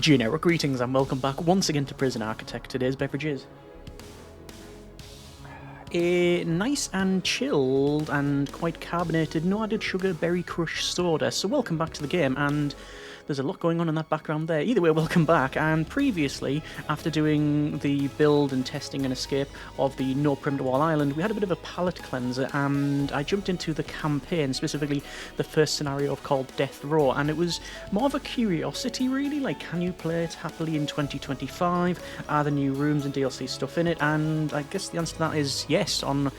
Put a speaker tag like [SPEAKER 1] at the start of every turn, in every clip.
[SPEAKER 1] Generic greetings and welcome back once again to Prison Architect. Today's beverage is a nice and chilled and quite carbonated, no added sugar berry crush soda. So welcome back to the game, and there's a lot going on in that background there. Either way, welcome back. And previously, after doing the build and testing and escape of the No Perimeter Wall Island, we had a bit of a palate cleanser, and I jumped into the campaign, specifically the first scenario called Death Row, and it was more of a curiosity, really. Like, can you play it happily in 2025? Are there new rooms and DLC stuff in it? And I guess the answer to that is yes, on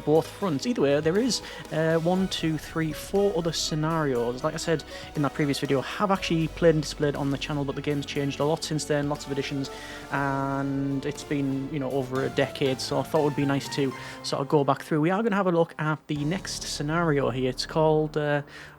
[SPEAKER 1] both fronts. Either way, there is 1, 2, 3, 4 other scenarios. Like I said in that previous video, I have actually played and displayed on the channel, but the game's changed a lot since then, lots of additions, and it's been, you know, over a decade, so I thought it would be nice to sort of go back through. We are going to have a look at the next scenario here. It's called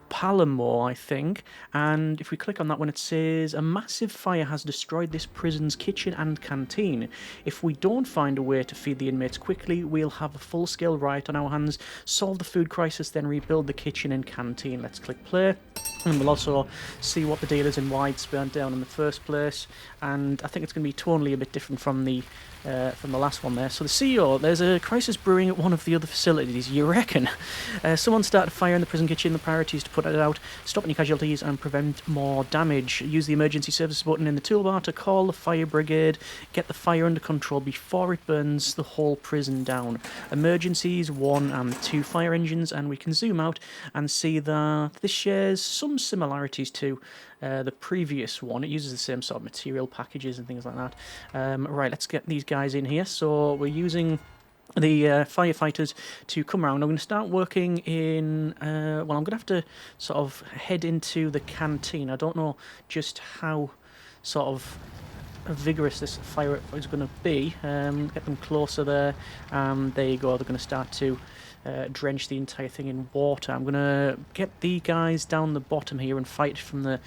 [SPEAKER 1] Palermo, I think, and if we click on that one, it says a massive fire has destroyed this prison's kitchen and canteen. If we don't find a way to feed the inmates quickly, we'll have a full-scale riot on our hands. Solve the food crisis, then rebuild the kitchen and canteen. Let's click play, and we'll also see what the deal is and why it's burnt down in the first place. And I think it's going to be tonally a bit different from the last one there. So the CEO, there's a crisis brewing at one of the other facilities, you reckon? Someone started a fire in the prison kitchen. The priority is to put it out, stop any casualties and prevent more damage. Use the emergency services button in the toolbar to call the fire brigade. Get the fire under control before it burns the whole prison down. Emergencies 1 and 2 fire engines, and we can zoom out and see that this shares some similarities to the previous one. It uses the same sort of material packages and things like that. Right, let's get these guys in here. So we're using the firefighters to come around. I'm going to start working in, well, I'm going to have to sort of head into the canteen. I don't know just how sort of vigorous this fire is going to be. Get them closer there. There you go, they're going to start to drench the entire thing in water. I'm going to get the guys down the bottom here and fight from the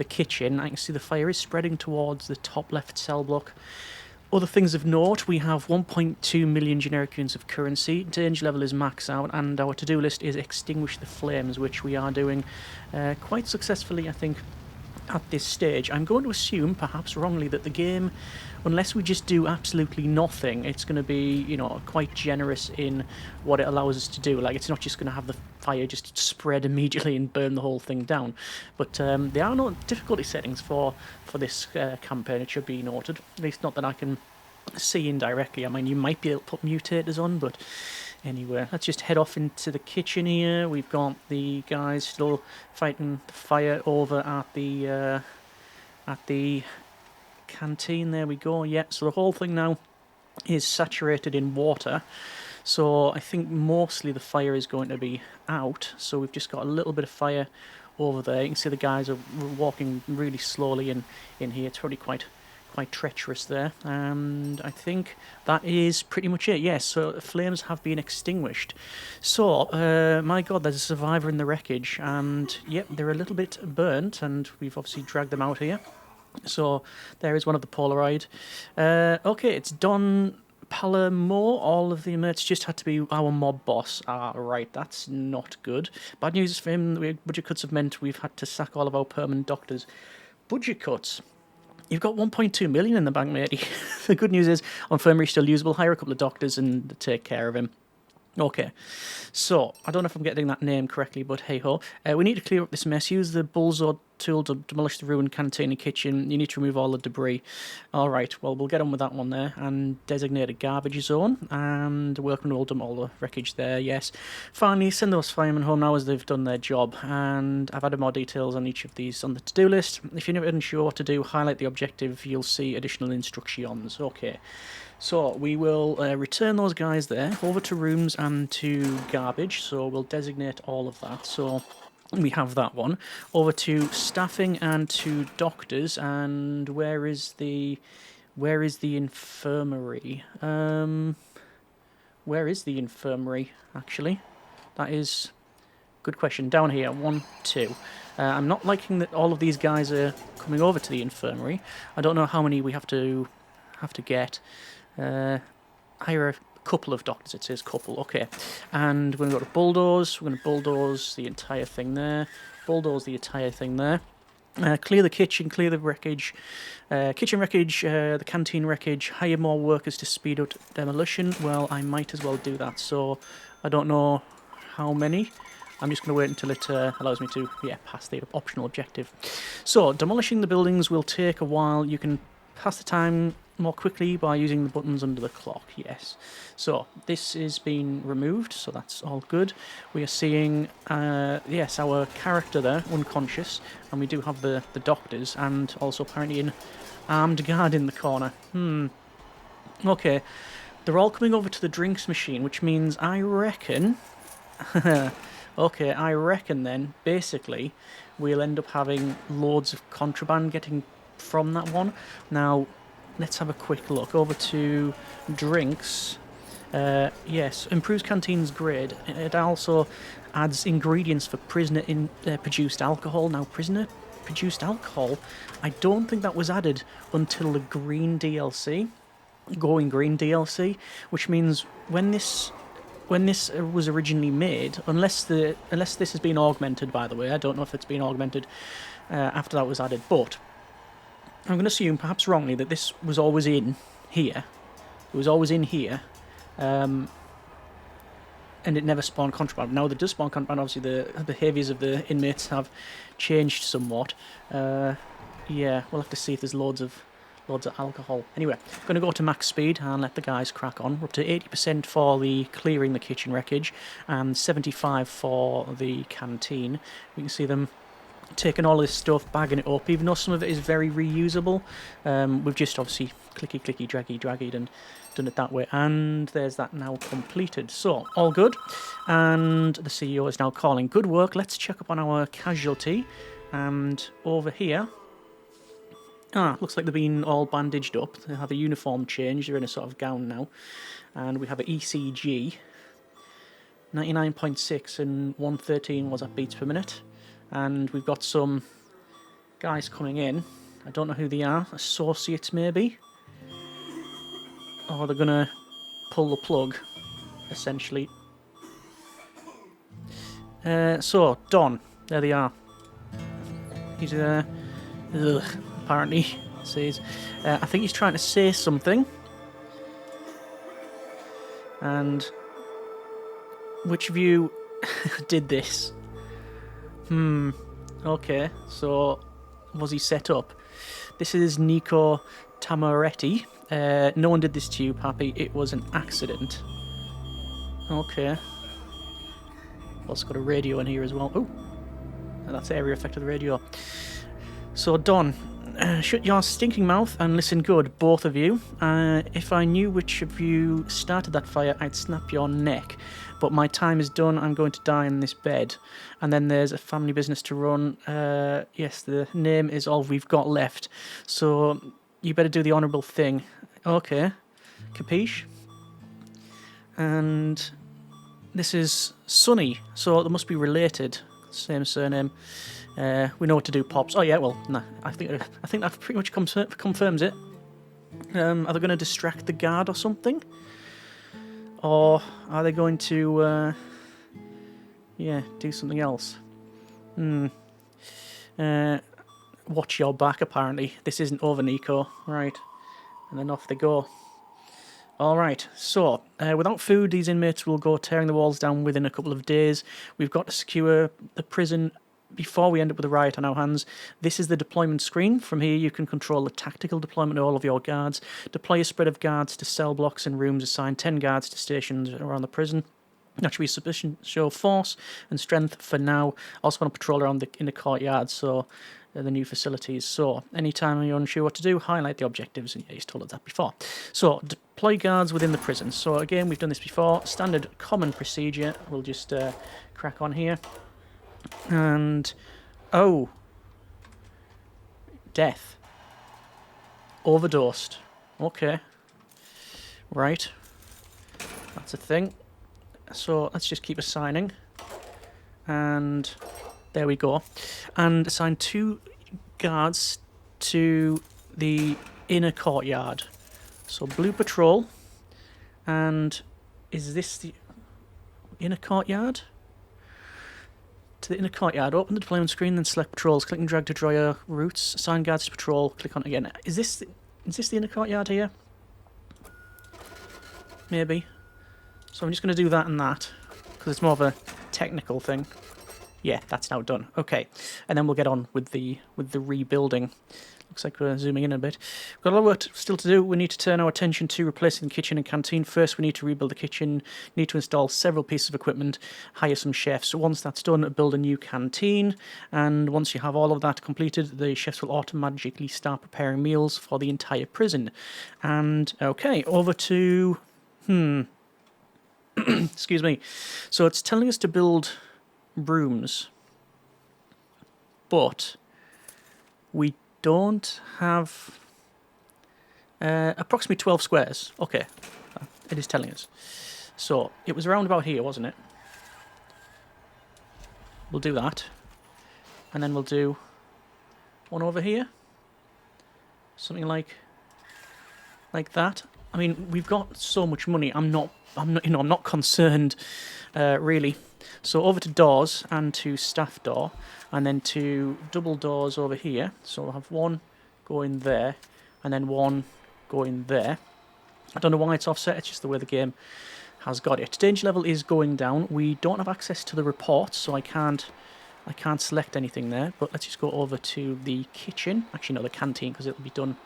[SPEAKER 1] kitchen. I can see the fire is spreading towards the top left cell block. Other things of note, we have 1.2 million generic units of currency, danger level is max out, and our to-do list is extinguish the flames, which we are doing quite successfully, I think, at this stage. I'm going to assume, perhaps wrongly, that the game, unless we just do absolutely nothing, it's going to be, you know, quite generous in what it allows us to do. Like, it's not just going to have the fire just spread immediately and burn the whole thing down. But there are no difficulty settings for this campaign, it should be noted. At least not that I can see indirectly. I mean, you might be able to put mutators on, but anyway, let's just head off into the kitchen here. We've got the guys still fighting the fire over at the canteen. There we go. Yeah, so the whole thing now is saturated in water. So I think mostly the fire is going to be out. So we've just got a little bit of fire over there. You can see the guys are walking really slowly in here. It's probably quite treacherous there, and I think that is pretty much it. Yes, so flames have been extinguished. So, my god, there's a survivor in the wreckage, and yep, they're a little bit burnt, and we've obviously dragged them out here. So, there is one of the Polaroid. Okay, it's Don Palermo. All of the inmates just had to be our mob boss. Ah, right, that's not good. Bad news for him, the budget cuts have meant we've had to sack all of our permanent doctors. Budget cuts? You've got 1.2 million in the bank, matey. The good news is, infirmary still usable. Hire a couple of doctors and take care of him. Okay, so I don't know if I'm getting that name correctly, but hey ho. We need to clear up this mess. Use the bullseye tool to demolish the ruined canteen and kitchen. You need to remove all the debris. Alright, well, we'll get on with that one there and designate a garbage zone, and the workmen will dump all the wreckage there, yes. Finally, send those firemen home now as they've done their job, and I've added more details on each of these on the to-do list. If you're not unsure what to do, highlight the objective, you'll see additional instructions. Okay. So we will return those guys there over to rooms and to garbage. So we'll designate all of that. So we have that one over to staffing and to doctors. And where is the infirmary? Where is the infirmary actually? That is a good question. Down here, 1, 2. I'm not liking that all of these guys are coming over to the infirmary. I don't know how many we have to get. Hire a couple of doctors, it says couple, okay. And we're going to go to bulldoze, we're going to bulldoze the entire thing there, bulldoze the entire thing there. Clear the kitchen, clear the wreckage, kitchen wreckage, the canteen wreckage, hire more workers to speed up demolition. Well, I might as well do that, so I don't know how many. I'm just going to wait until it allows me to, pass the optional objective. So, demolishing the buildings will take a while. You can pass the time more quickly by using the buttons under the clock, yes. So, this is being removed, so that's all good. We are seeing, yes, our character there, unconscious, and we do have the doctors, and also apparently an armed guard in the corner. Okay, they're all coming over to the drinks machine, which means I reckon... Okay, I reckon then, basically, we'll end up having loads of contraband getting from that one. Now, let's have a quick look. Over to drinks. Yes, improves canteen's grade. It also adds ingredients for prisoner-produced alcohol. Now, prisoner-produced alcohol, I don't think that was added until the green DLC. Going green DLC, which means when this was originally made, unless this has been augmented, by the way, I don't know if it's been augmented after that was added, but I'm going to assume, perhaps wrongly, that this was always in here. It was always in here, and it never spawned contraband. Now, there does spawn contraband. Obviously, the behaviours of the inmates have changed somewhat. Yeah, we'll have to see if there's loads of alcohol. Anyway, I'm going to go to max speed and let the guys crack on. We're up to 80% for the clearing the kitchen wreckage and 75 for the canteen. We can see them taking all this stuff, bagging it up, even though some of it is very reusable. We've just obviously clicky, draggy, and done it that way. And there's that now completed. So, all good. And the CEO is now calling. Good work. Let's check up on our casualty. And over here... looks like they've been all bandaged up. They have a uniform change. They're in a sort of gown now. And we have an ECG. 99.6 and 113 was at beats per minute. And we've got some guys coming in. I don't know who they are. Associates, maybe? Or they're going to pull the plug, essentially. So, Don. There they are. He's apparently says, I think he's trying to say something. And which of you did this? Okay, so was he set up? This is Nico Tamaretti. No one did this to you, Pappy. It was an accident. Okay. Also got a radio in here as well. Oh, and that's the area effect of the radio. So, Don, shut your stinking mouth and listen good, both of you. If I knew which of you started that fire, I'd snap your neck. But my time is done. I'm going to die in this bed. And then there's a family business to run. Yes, the name is all we've got left. So you better do the honourable thing. Okay. Capiche? And this is Sonny. So they must be related. Same surname. We know what to do, Pops. Oh yeah, well, nah. I think that pretty much confirms it. Are they going to distract the guard or something? Or are they going to, do something else? Watch your back, apparently. This isn't over, Nico. Right. And then off they go. Alright, so, without food, these inmates will go tearing the walls down within a couple of days. We've got to secure the prison before we end up with a riot on our hands. This is the deployment screen. From here you can control the tactical deployment of all of your guards. Deploy a spread of guards to cell blocks and rooms. Assign 10 guards to stations around the prison. That should be sufficient to show force and strength for now. Also want to patrol around in the courtyard, so the new facilities. So, anytime you're unsure what to do, highlight the objectives. And yeah, he's told us that before. So, deploy guards within the prison. So, again, we've done this before. Standard common procedure. We'll just crack on here. And, oh, death. Overdosed. Okay. Right. That's a thing. So, let's just keep assigning. And there we go. And assign 2 guards to the inner courtyard. So, blue patrol. And is this the inner courtyard? to the inner courtyard. Open the deployment screen, then select patrols. Click and drag to draw your routes. Assign guards to patrol. Click on it again. Is this the inner courtyard here? Maybe. So I'm just going to do that and that, because it's more of a technical thing. Yeah, that's now done. Okay, and then we'll get on with the rebuilding. Looks like we're zooming in a bit. We've got a lot of work still to do. We need to turn our attention to replacing the kitchen and canteen. First, we need to rebuild the kitchen. Need to install several pieces of equipment, hire some chefs. So once that's done, build a new canteen. And once you have all of that completed, the chefs will automatically start preparing meals for the entire prison. And, okay, over to... Excuse me. So it's telling us to build rooms, but we don't have approximately 12 squares. Okay, it is telling us. So it was around about here, wasn't it? We'll do that, and then we'll do one over here, something like that. I mean, we've got so much money. I'm not concerned, really. So over to doors and to staff door, and then to double doors over here. So we'll have one going there, and then one going there. I don't know why it's offset. It's just the way the game has got it. Danger level is going down. We don't have access to the reports, so I can't select anything there. But let's just go over to the kitchen. Actually, no, the canteen, because it'll be done.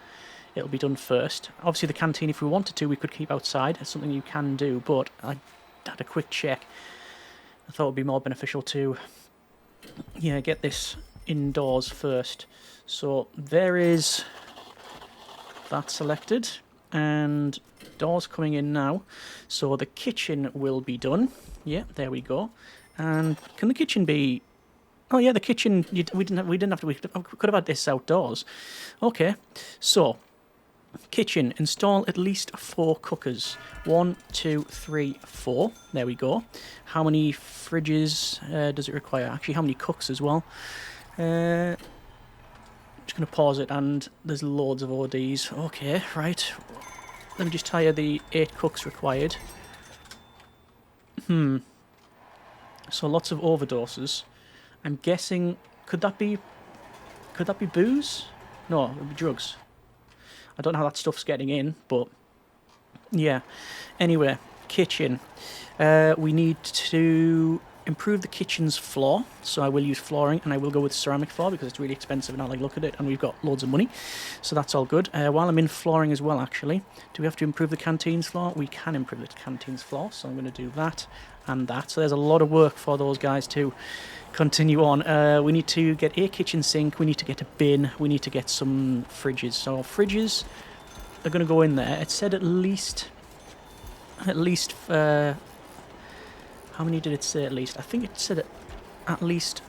[SPEAKER 1] It'll be done first. Obviously, the canteen, if we wanted to, we could keep outside. It's something you can do, but I had a quick check. I thought it would be more beneficial to, yeah, get this indoors first. So there is that selected, and doors coming in now. So the kitchen will be done. Yeah, there we go. And can the kitchen be? Oh yeah, the kitchen. We didn't have to. We could have had this outdoors. Okay, so. Kitchen, install at least 4 cookers. 1, 2, 3, 4. There we go. How many fridges does it require? Actually, how many cooks as well? Just going to pause it, and there's loads of ODs. Okay, right. Let me just tell you the 8 cooks required. So lots of overdoses. I'm guessing, could that be booze? No, it would be drugs. I don't know how that stuff's getting in, but yeah. Anyway, kitchen. We need to improve the kitchen's floor, so I will use flooring, and I will go with ceramic floor because it's really expensive and I like look at it, and we've got loads of money, so that's all good. While I'm in flooring as well, actually, do we have to improve the canteen's floor? We can improve the canteen's floor, so I'm going to do that and that. So there's a lot of work for those guys to continue on. We need to get a kitchen sink, we need to get a bin, we need to get some fridges. So fridges are going to go in there. It said at least how many did it say at least? I think it said at least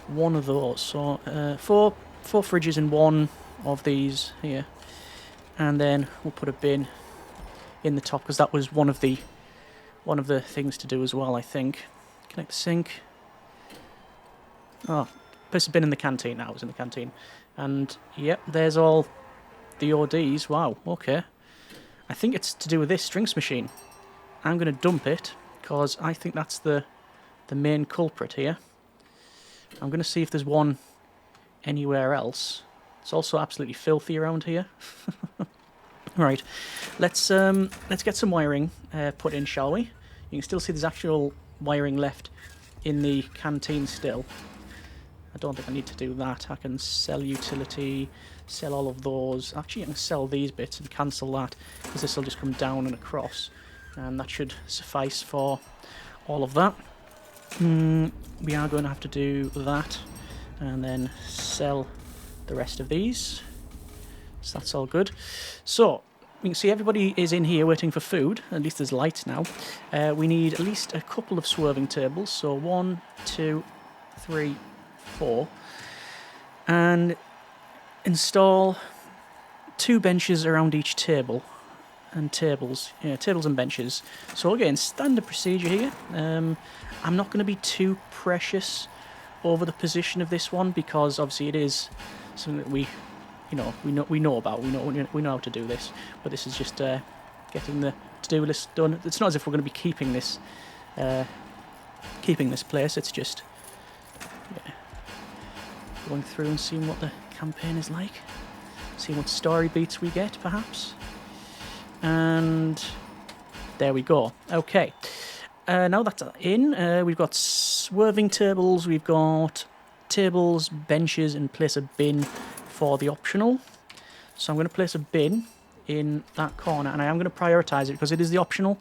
[SPEAKER 1] one of those. So four fridges in one of these here, and then we'll put a bin in the top because that was one of the things to do as well, I think. Connect the sink. Oh, place a bin in the canteen. Now it was in the canteen, and yep, there's all the ODs. Wow. Okay. I think it's to do with this drinks machine. I'm going to dump it because I think that's the main culprit here. I'm going to see if there's one anywhere else. It's also absolutely filthy around here. Right, let's get some wiring put in, shall we? You can still see there's actual wiring left in the canteen still. I don't think I need to do that. I can sell utility, sell all of those. Actually, I can sell these bits and cancel that because this will just come down and across, and that should suffice for all of that. We are going to have to do that and then sell the rest of these. So that's all good. So you can see everybody is in here waiting for food. At least there's lights now. We need at least a couple of swerving tables. So 1, 2, 3, 4. And install 2 benches around each table. And tables. Yeah, tables and benches. So again, standard procedure here. I'm not going to be too precious over the position of this one because obviously it is something that we know about. We know how to do this. But this is just getting the to-do list done. It's not as if we're going to be keeping this place. It's just Going through and seeing what the campaign is like. Seeing what story beats we get, perhaps. And there we go. Okay. Now that's in, we've got swerving tables, we've got tables, benches, and place a bin for the optional. So I'm going to place a bin in that corner, and I am going to prioritise it because it is the optional.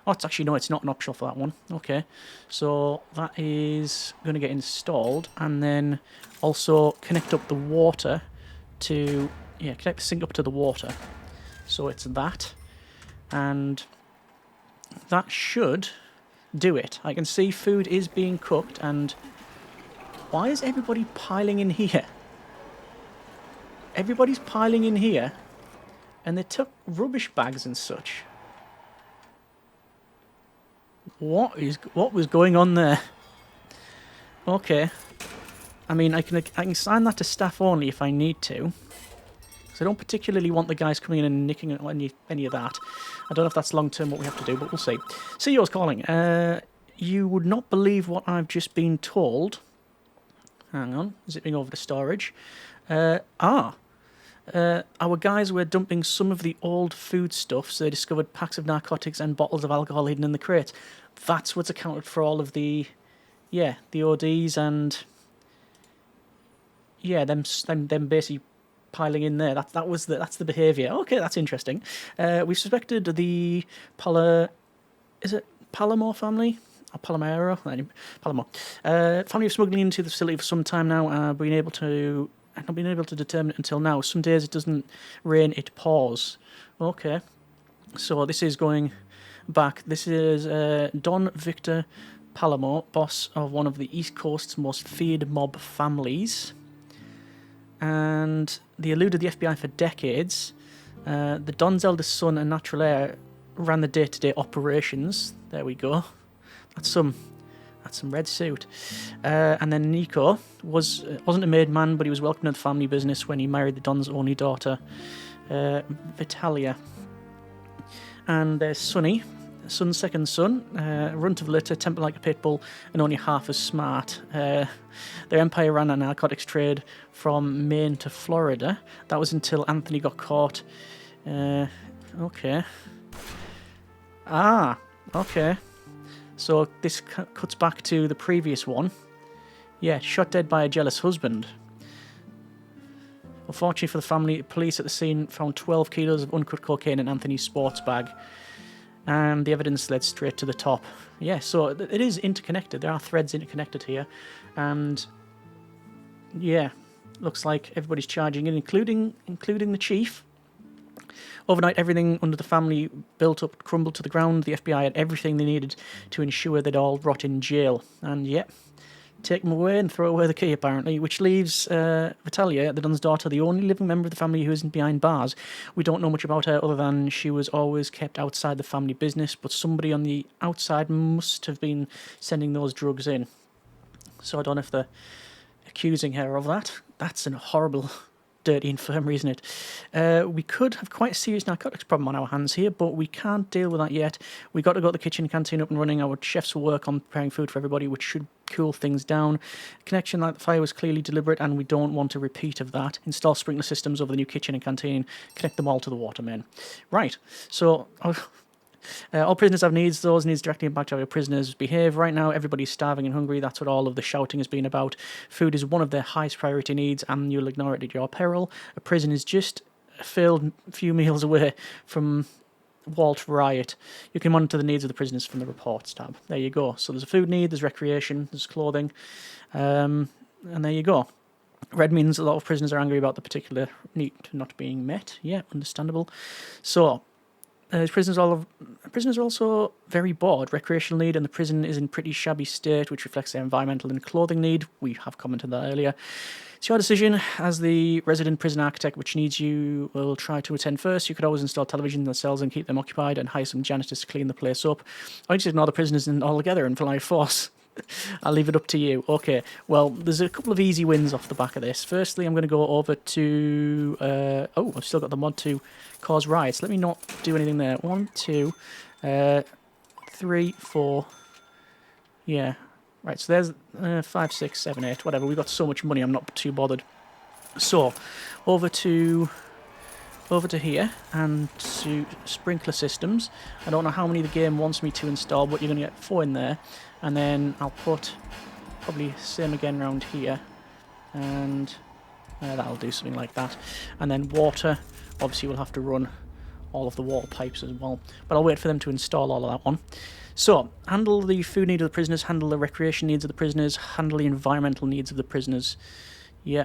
[SPEAKER 1] Oh, it's actually, no, it's not an optional for that one. Okay. So that is going to get installed, and then also connect up the water to, yeah, connect the sink up to the water. So it's that, and that should do it. I can see food is being cooked, and why is everybody piling in here? Everybody's piling in here, and they took rubbish bags and such. What was going on there? Okay. I mean, I can assign that to staff only if I need to. Because I don't particularly want the guys coming in and nicking any of that. I don't know if that's long-term what we have to do, but we'll see. CEO's calling. You would not believe what I've just been told. Hang on. Zipping over to storage. Our guys were dumping some of the old foodstuffs. They discovered packs of narcotics and bottles of alcohol hidden in the crates. That's what's accounted for all of the... Yeah, the ODs and... Yeah, them basically... piling in there. That's the behaviour. Okay, that's interesting. We've suspected the is it Palermo family? Or Palermo? Palermo. Family of smuggling into the facility for some time now. I've not been able to determine it until now. Some days it doesn't rain, it pours. Okay. So this is going back. This is Don Victor Palermo, boss of one of the East Coast's most feared mob families. And they eluded the FBI for decades. The Don's eldest son and natural heir ran the day-to-day operations. There we go. That's some red suit. And then Nico wasn't a made man, but he was welcomed in the family business when he married the Don's only daughter, Vitalia. And there's Sonny, son's second son, runt of litter, temper like a pit bull, and only half as smart. Their empire ran a narcotics trade from Maine to Florida. That was until Anthony got caught. Okay. Okay. So this cuts back to the previous one. Yeah, shot dead by a jealous husband. Unfortunately for the family, police at the scene found 12 kilos of uncut cocaine in Anthony's sports bag. And the evidence led straight to the top. Yeah, so it is interconnected. There are threads interconnected here. And yeah, looks like everybody's charging in, including the chief. Overnight, everything under the family built up, crumbled to the ground. The FBI had everything they needed to ensure they'd all rot in jail. And yeah, take them away and throw away the key, apparently, which leaves Vitalia, the Don's daughter, the only living member of the family who isn't behind bars. We don't know much about her other than she was always kept outside the family business, but somebody on the outside must have been sending those drugs in. So I don't know if they're accusing her of that. That's a horrible, dirty infirmary, isn't it? We could have quite a serious narcotics problem on our hands here, but we can't deal with that yet. We got to got the kitchen canteen up and running. Our chefs will work on preparing food for everybody, which should cool things down. Connection like the fire was clearly deliberate, and we don't want a repeat of that. Install sprinkler systems over the new kitchen and canteen. Connect them all to the water main. Right, so... all prisoners have needs. Those needs directly impact how your prisoners behave. Right now, everybody's starving and hungry. That's what all of the shouting has been about. Food is one of their highest priority needs, and you'll ignore it at your peril. A prison is just a few meals away from Walt riot. You can monitor the needs of the prisoners from the reports tab. There you go. So there's a food need, there's recreation, there's clothing, and there you go. Red means a lot of prisoners are angry about the particular need not being met. Yeah, understandable. So... prisoners are also very bored. Recreational need, and the prison is in pretty shabby state, which reflects their environmental and clothing need. We have commented that earlier. It's your decision as the resident prison architect, which needs you will try to attend first. You could always install television in the cells and keep them occupied, and hire some janitors to clean the place up. I just ignore the prisoners altogether and fly force. I'll leave it up to you. Okay, well, there's a couple of easy wins off the back of this. Firstly, I'm going to go over to... I've still got the mod to cause riots. Let me not do anything there. 1, 2, 3, 4... Yeah. Right, so there's 5, 6, 7, 8, whatever. We've got so much money, I'm not too bothered. So, over to here and to sprinkler systems. I don't know how many the game wants me to install, but you're going to get 4 in there. And then I'll put probably same again around here. And that'll do something like that. And then water, obviously we'll have to run all of the water pipes as well. But I'll wait for them to install all of that one. So, handle the food needs of the prisoners, handle the recreation needs of the prisoners, handle the environmental needs of the prisoners. Yeah,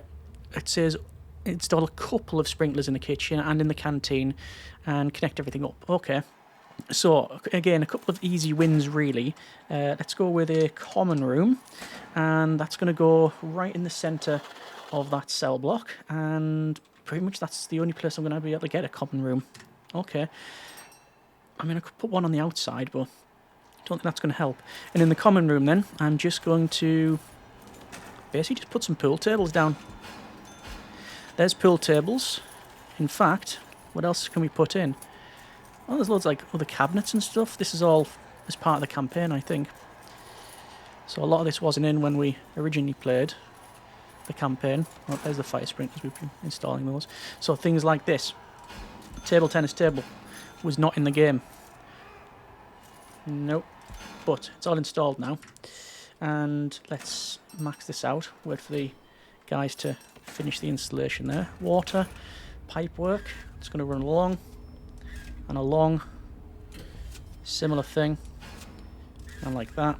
[SPEAKER 1] it says install a couple of sprinklers in the kitchen and in the canteen and connect everything up. Okay. So, again, a couple of easy wins, really. Let's go with a common room. And that's going to go right in the centre of that cell block. And pretty much that's the only place I'm going to be able to get a common room. Okay. I mean, I could put one on the outside, but I don't think that's going to help. And in the common room, then, I'm just going to basically just put some pool tables down. There's pool tables. In fact, what else can we put in? Oh, there's loads like other cabinets and stuff. This is all as part of the campaign, I think. So a lot of this wasn't in when we originally played the campaign. Oh, there's the fire sprinklers. We've been installing those. So things like this. Table tennis table was not in the game. Nope. But it's all installed now. And let's max this out. Wait for the guys to finish the installation there. Water, pipe work. It's going to run along and along. Similar thing. And like that.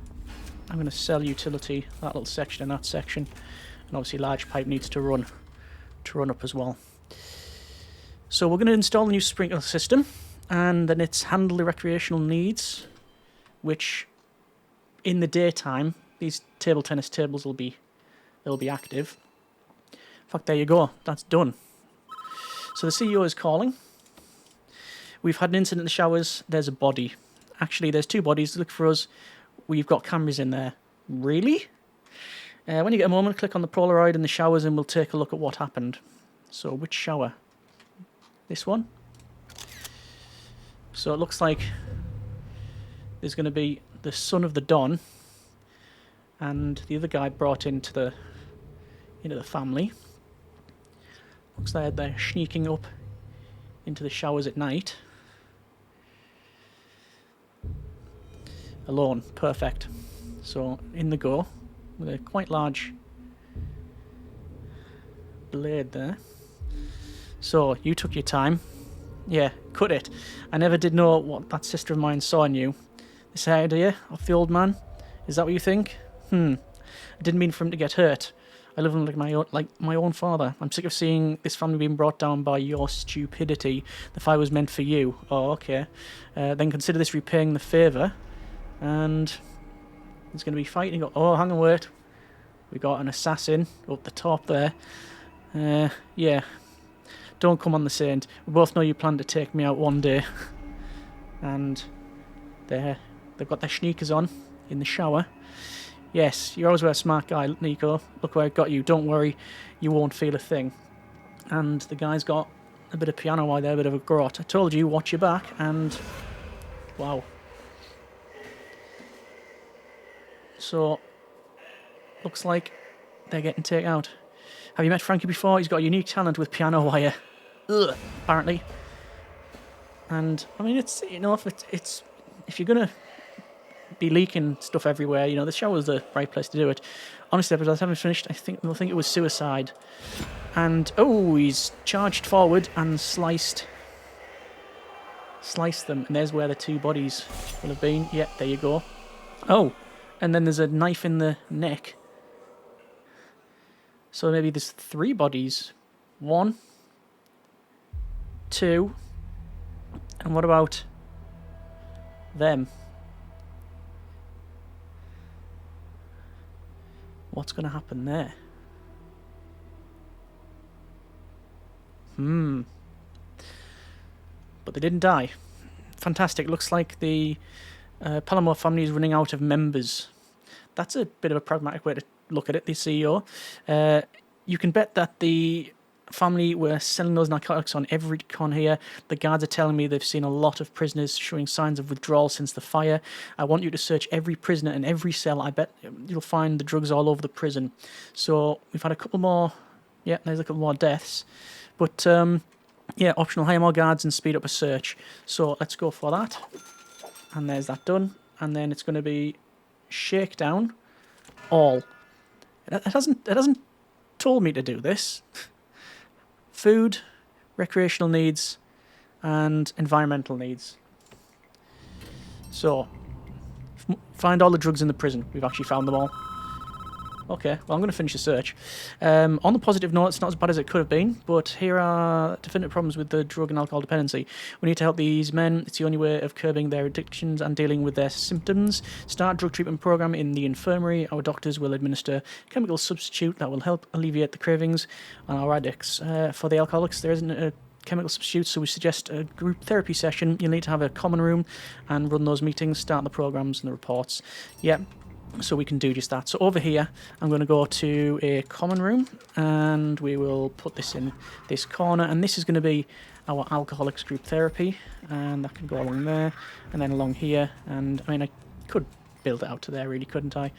[SPEAKER 1] I'm going to sell utility, that little section and that section. And obviously large pipe needs to run up as well. So we're going to install the new sprinkler system. And then it's handle the recreational needs, which in the daytime, these table tennis tables will be active. In fact, there you go. That's done. So the CEO is calling. We've had an incident in the showers. There's a body. Actually, there's 2 bodies. Look for us. We've got cameras in there. Really? When you get a moment, click on the Polaroid in the showers and we'll take a look at what happened. So, which shower? This one? So it looks like there's going to be the son of the Don and the other guy brought into the family. Looks like they're sneaking up into the showers at night. Alone. Perfect. So, in the go. With a quite large blade there. So, you took your time. Yeah, cut it. I never did know what that sister of mine saw in you. This idea of the old man? Is that what you think? I didn't mean for him to get hurt. I love him like my own father. I'm sick of seeing this family being brought down by your stupidity. The fire was meant for you. Oh, okay. Then consider this repaying the favour. And there's going to be fighting. Oh, hang on, wait. We got an assassin up the top there. Yeah. Don't come on the saint. We both know you plan to take me out one day. And they've got their sneakers on in the shower. Yes, you're always a smart guy, Nico. Look where I got you. Don't worry, you won't feel a thing. And the guy's got a bit of piano while there, a bit of a grot. I told you, watch your back, and wow. So, looks like they're getting taken out. Have you met Frankie before? He's got a unique talent with piano wire. Ugh, apparently. And, I mean, it's, you know, if you're going to be leaking stuff everywhere, you know, the shower's the right place to do it. Honestly, by the time it's finished, I think it was suicide. And, oh, he's charged forward and sliced them. And there's where the 2 bodies will have been. Yeah, there you go. Oh, and then there's a knife in the neck. So maybe there's 3 bodies. 1, 2, and what about them? What's going to happen there? But they didn't die. Fantastic. Looks like the Palermo family is running out of members. That's a bit of a pragmatic way to look at it, the CEO. You can bet that the family were selling those narcotics on every con here. The guards are telling me they've seen a lot of prisoners showing signs of withdrawal since the fire. I want you to search every prisoner and every cell. I bet you'll find the drugs all over the prison. So we've had a couple more. Yeah, there's a couple more deaths. But, yeah, optional, hire more guards and speed up a search. So let's go for that. And there's that done. And then it's going to be shakedown all. It hasn't told me to do this. Food, recreational needs, and environmental needs. So, find all the drugs in the prison. We've actually found them all. Okay, well, I'm going to finish the search. On the positive note, it's not as bad as it could have been, but here are definitive problems with the drug and alcohol dependency. We need to help these men. It's the only way of curbing their addictions and dealing with their symptoms. Start drug treatment program in the infirmary. Our doctors will administer chemical substitute that will help alleviate the cravings on our addicts. For the alcoholics, there isn't a chemical substitute, so we suggest a group therapy session. You'll need to have a common room and run those meetings, start the programs and the reports. Yeah. So we can do just that. So over here, I'm going to go to a common room, and we will put this in this corner, and this is going to be our alcoholics group therapy, and that can go along there, and then along here, and I mean, I could build it out to there, really, couldn't I?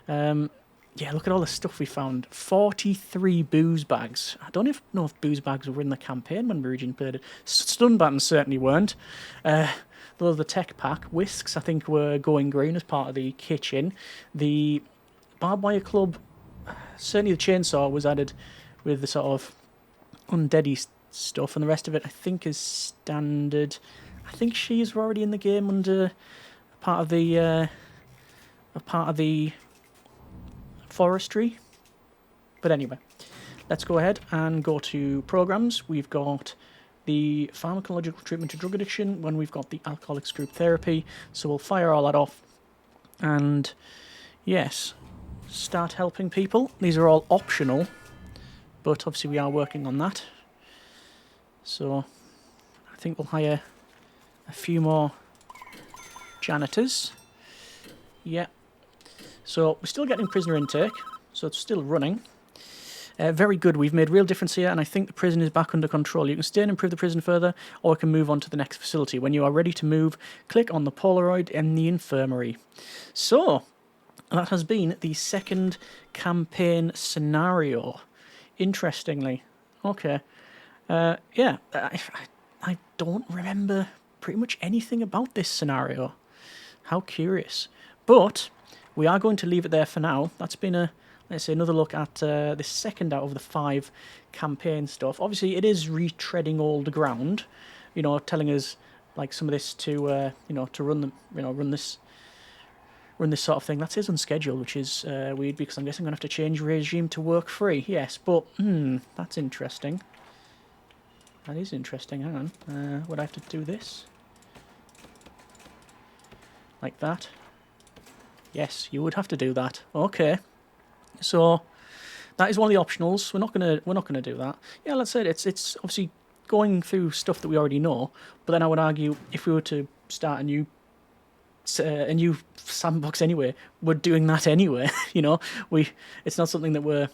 [SPEAKER 1] Yeah, look at all the stuff we found. 43 booze bags. I don't even know if booze bags were in the campaign when we originally played it. Stun buttons certainly weren't. Those the tech pack. Whisks, I think, were going green as part of the kitchen. The barbed wire club, certainly the chainsaw was added with the sort of undeady stuff, and the rest of it, I think, is standard. I think she's already in the game under part of the forestry. But anyway, let's go ahead and go to programs. We've got the pharmacological treatment to drug addiction when we've got the alcoholics group therapy. So we'll fire all that off. And yes, start helping people. These are all optional, but obviously we are working on that. So I think we'll hire a few more janitors. Yeah. So we're still getting prisoner intake, so it's still running. Very good, we've made real difference here, and I think the prison is back under control. You can stay and improve the prison further, or we can move on to the next facility. When you are ready to move, click on the Polaroid in the infirmary. So, that has been the second campaign scenario. Interestingly. Okay. Yeah, I don't remember pretty much anything about this scenario. How curious. But we are going to leave it there for now. That's been let's say, another look at the second out of the 5 campaign stuff. Obviously, it is retreading old ground, you know, telling us like some of this to, you know, to run this sort of thing. That is unscheduled, which is weird because I'm guessing I'm going to have to change regime to work free. Yes, but that's interesting. That is interesting. Hang on, would I have to do this like that? Yes, you would have to do that. Okay. So that is one of the optionals. We're not gonna do that. Yeah, let's say it's obviously going through stuff that we already know. But then I would argue if we were to start a new sandbox anyway, we're doing that anyway. You know, it's not something that we're,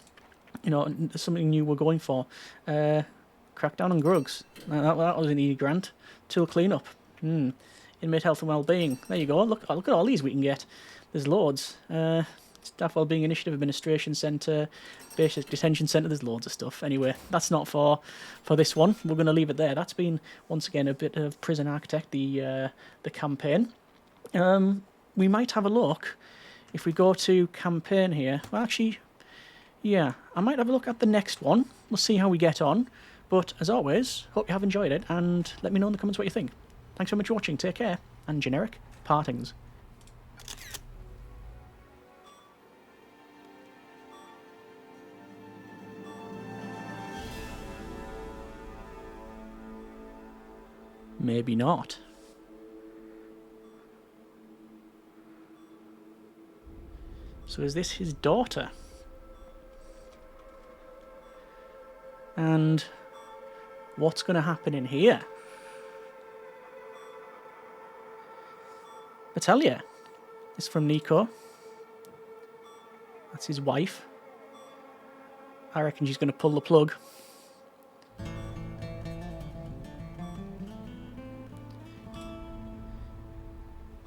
[SPEAKER 1] you know, something new we're going for. Crackdown on drugs. That was an easy grant. Tool cleanup. Inmate health and well-being. There you go. Look at all these we can get. There's loads. Staff Wellbeing Initiative, Administration Centre, Basic Detention Centre, there's loads of stuff. Anyway, that's not for this one. We're going to leave it there. That's been, once again, a bit of Prison Architect, the campaign. We might have a look, if we go to campaign here. Well, actually, yeah, I might have a look at the next one. We'll see how we get on. But, as always, hope you have enjoyed it, and let me know in the comments what you think. Thanks so much for watching. Take care, and generic partings. Maybe not. So is this his daughter? And what's going to happen in here? Battaglia. This is from Nico. That's his wife. I reckon she's going to pull the plug.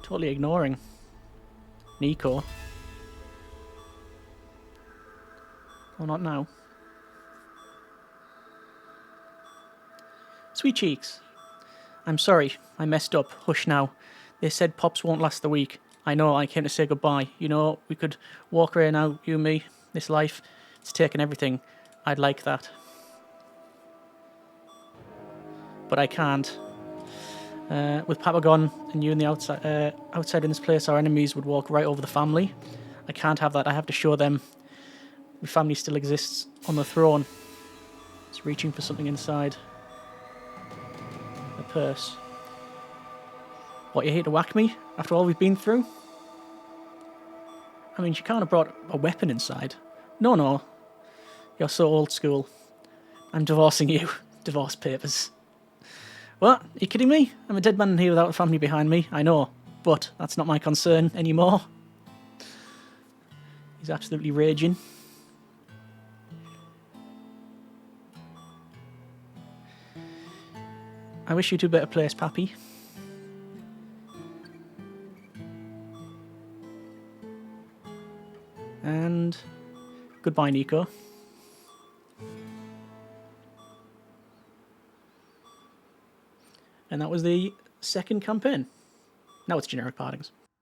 [SPEAKER 1] Totally ignoring Nico. Oh, not now. Sweet cheeks. I'm sorry, I messed up. Hush now. They said Pops won't last the week. I know, I came to say goodbye. You know, we could walk around now, you and me. This life, it's taken everything. I'd like that. But I can't. With Papa gone and you in the outside in this place, our enemies would walk right over the family. I can't have that. I have to show them my family still exists on the throne. It's reaching for something inside. A purse. What, you're here to whack me after all we've been through? I mean, she can't have brought a weapon inside. No. You're so old school. I'm divorcing you. Divorce papers. What? Are you kidding me? I'm a dead man here without a family behind me. I know. But that's not my concern anymore. He's absolutely raging. I wish you to a better place, Pappy. And goodbye, Nico. And that was the second campaign. Now it's generic partings.